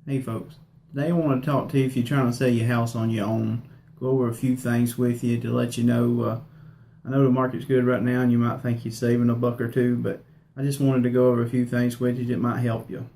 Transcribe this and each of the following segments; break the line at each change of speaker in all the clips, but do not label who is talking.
Hey folks, today I want to talk to you if you're trying to sell your house on your own. Go over a few things with you to let you know. I know the market's good right now and you might think you're saving a buck or two, but I just wanted to go over a few things with you that might help you.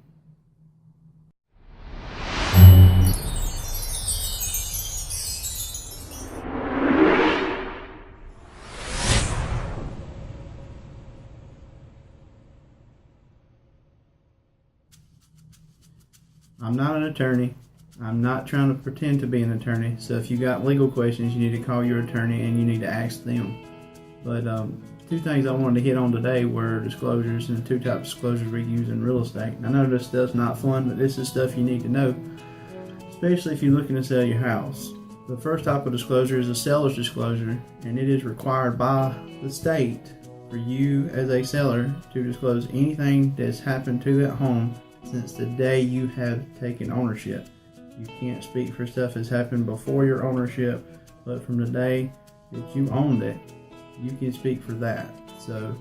I'm not an attorney. I'm not trying to pretend to be an attorney. So if you got legal questions, you need to call your attorney and you need to ask them. But two things I wanted to hit on today were disclosures and the two types of disclosures we use in real estate. I know this stuff's not fun, but this is stuff you need to know, especially if you're looking to sell your house. The first type of disclosure is a seller's disclosure, and it is required by the state for you as a seller to disclose anything that's happened to that home since the day you have taken ownership. You can't speak for stuff that's happened before your ownership, but from the day that you owned it, you can speak for that. So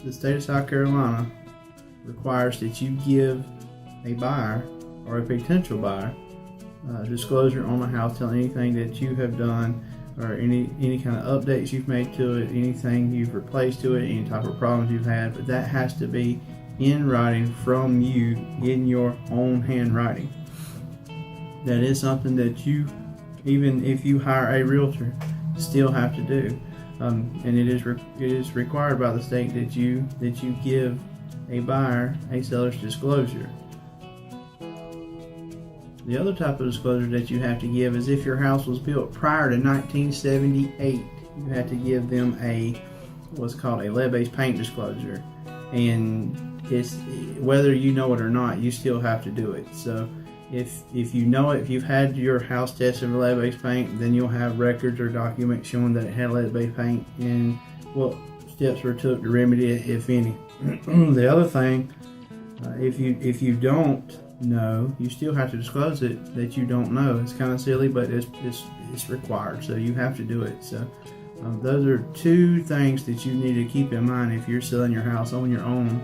the state of South Carolina requires that you give a buyer or a potential buyer disclosure on the house, telling anything that you have done or any kind of updates you've made to it, anything you've replaced to it, any type of problems you've had, but that has to be in writing from you in your own handwriting. That is something that you, even if you hire a realtor, still have to do, and it is required by the state that you give a buyer a seller's disclosure. The other type of disclosure that you have to give is if your house was built prior to 1978, you have to give them what's called a lead-based paint disclosure, and it's whether you know it or not, you still have to do it. So if you know it, if you've had your house tested for lead-based paint, then you'll have records or documents showing that it had lead-based paint and what steps were took to remedy it, if any. The other thing, if you don't know, you still have to disclose it that you don't know. It's kind of silly, but it's required, so you have to do it. So those are two things that you need to keep in mind if you're selling your house on your own.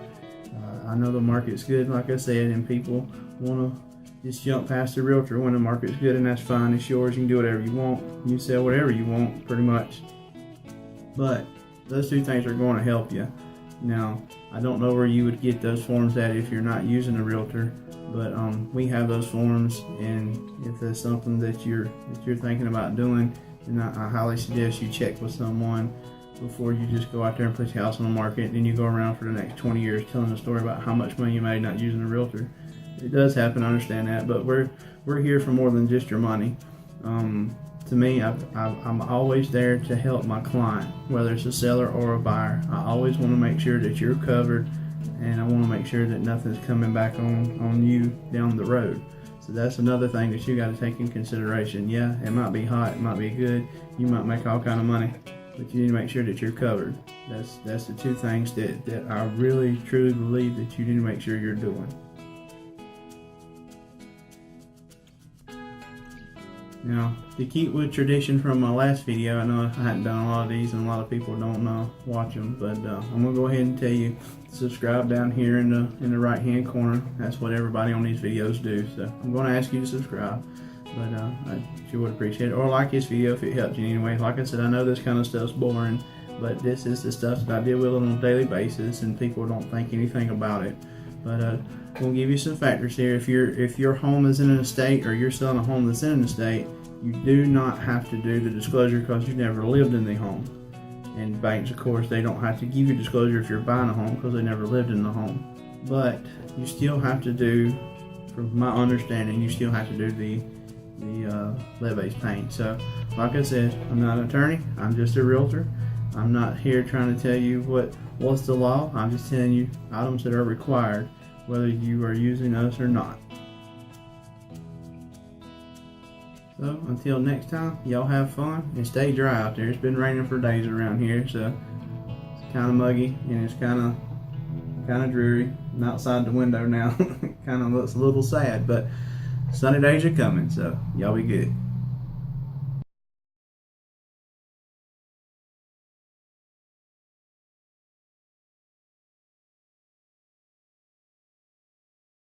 I know the market's good, like I said, and people want to just jump past the realtor when the market's good, and that's fine. It's yours. You can do whatever you want. You can sell whatever you want, pretty much. But those two things are going to help you. Now, I don't know where you would get those forms at if you're not using a realtor, but we have those forms, and if there's something that you're thinking about doing, then I highly suggest you check with someone before you just go out there and put your house on the market, and then you go around for the next 20 years telling a story about how much money you made not using a realtor. It does happen, I understand that, but we're here for more than just your money. To me, I'm always there to help my client, whether it's a seller or a buyer. I always want to make sure that you're covered, and I want to make sure that nothing's coming back on you down the road. So that's another thing that you got to take in consideration. Yeah, it might be hot, it might be good, you might make all kind of money, but you need to make sure that you're covered. That's the two things that I really truly believe that you need to make sure you're doing. Now, to keep with tradition from my last video, I know I hadn't done a lot of these and a lot of people don't watch them, but I'm going to go ahead and tell you, subscribe down here in the right hand corner. That's what everybody on these videos do, so I'm going to ask you to subscribe, but I sure would appreciate it, or like this video if it helped you anyway. Like I said, I know this kind of stuff's boring, but this is the stuff that I deal with on a daily basis, and people don't think anything about it. But we'll give you some factors here. If your home is in an estate, or you're selling a home that's in an estate, you do not have to do the disclosure because you've never lived in the home. And banks, of course, they don't have to give you disclosure if you're buying a home because they never lived in the home. But you still have to do, from my understanding, you still have to do the lead-based paint. So, like I said, I'm not an attorney. I'm just a realtor. I'm not here trying to tell you what's the law. I'm just telling you items that are required, whether you are using us or not. So until next time, y'all have fun and stay dry out there. It's been raining for days around here, so it's kind of muggy and it's kind of dreary. I'm outside the window now. Kind of looks a little sad, but sunny days are coming, so y'all be good.